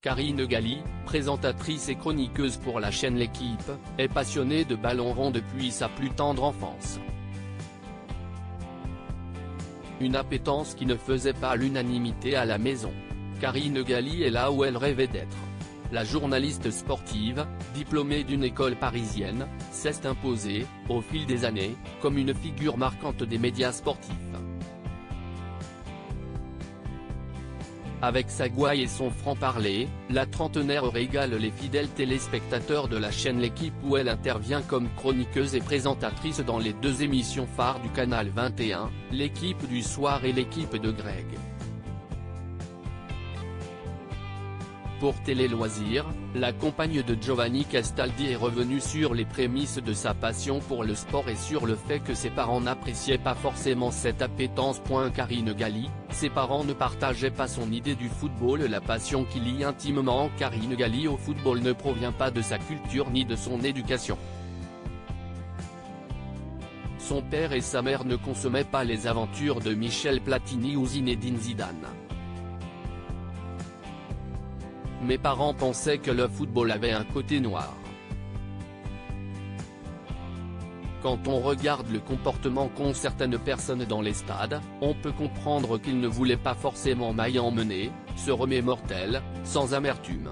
Karine Galli, présentatrice et chroniqueuse pour la chaîne L'Équipe, est passionnée de ballon rond depuis sa plus tendre enfance. Une appétence qui ne faisait pas l'unanimité à la maison. Karine Galli est là où elle rêvait d'être. La journaliste sportive, diplômée d'une école parisienne, s'est imposée, au fil des années, comme une figure marquante des médias sportifs. Avec sa gouaille et son franc-parler, la trentenaire régale les fidèles téléspectateurs de la chaîne L'Équipe où elle intervient comme chroniqueuse et présentatrice dans les deux émissions phares du canal 21, L'Équipe du soir et L'Équipe de Greg. Pour Télé Loisirs, la compagne de Giovanni Castaldi est revenue sur les prémices de sa passion pour le sport et sur le fait que ses parents n'appréciaient pas forcément cette appétence. Karine Galli, ses parents ne partageaient pas son idée du football. La passion qui lie intimement Karine Galli au football ne provient pas de sa culture ni de son éducation. Son père et sa mère ne consommaient pas les aventures de Michel Platini ou Zinedine Zidane. Mes parents pensaient que le football avait un côté noir. Quand on regarde le comportement qu'ont certaines personnes dans les stades, on peut comprendre qu'ils ne voulaient pas forcément m'y emmener, se remémore-t-elle, sans amertume.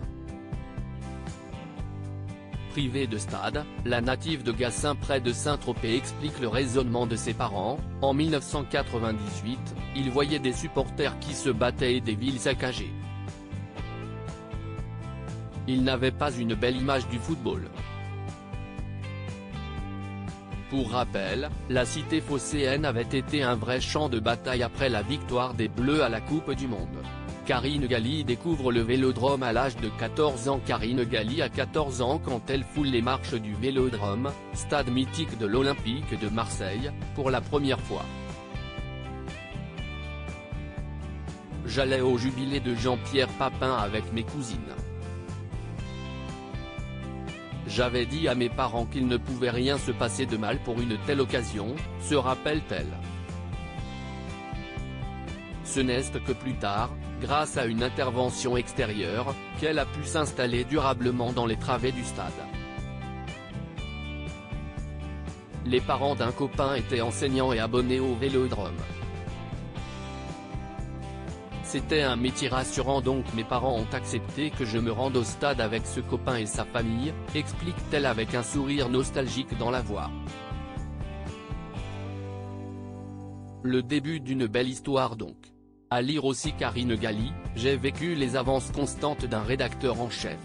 Privée de stade, la native de Gassin près de Saint-Tropez explique le raisonnement de ses parents. En 1998, ils voyaient des supporters qui se battaient et des villes saccagées. Il n'avait pas une belle image du football. Pour rappel, la cité phocéenne avait été un vrai champ de bataille après la victoire des Bleus à la Coupe du Monde. Karine Galli découvre le Vélodrome à l'âge de 14 ans. Karine Galli a 14 ans quand elle foule les marches du Vélodrome, stade mythique de l'Olympique de Marseille, pour la première fois. J'allais au jubilé de Jean-Pierre Papin avec mes cousines. J'avais dit à mes parents qu'il ne pouvait rien se passer de mal pour une telle occasion, se rappelle-t-elle. Ce n'est que plus tard, grâce à une intervention extérieure, qu'elle a pu s'installer durablement dans les travées du stade. Les parents d'un copain étaient enseignants et abonnés au Vélodrome. C'était un métier rassurant donc mes parents ont accepté que je me rende au stade avec ce copain et sa famille, explique-t-elle avec un sourire nostalgique dans la voix. Le début d'une belle histoire donc. À lire aussi Karine Galli, j'ai vécu les avances constantes d'un rédacteur en chef.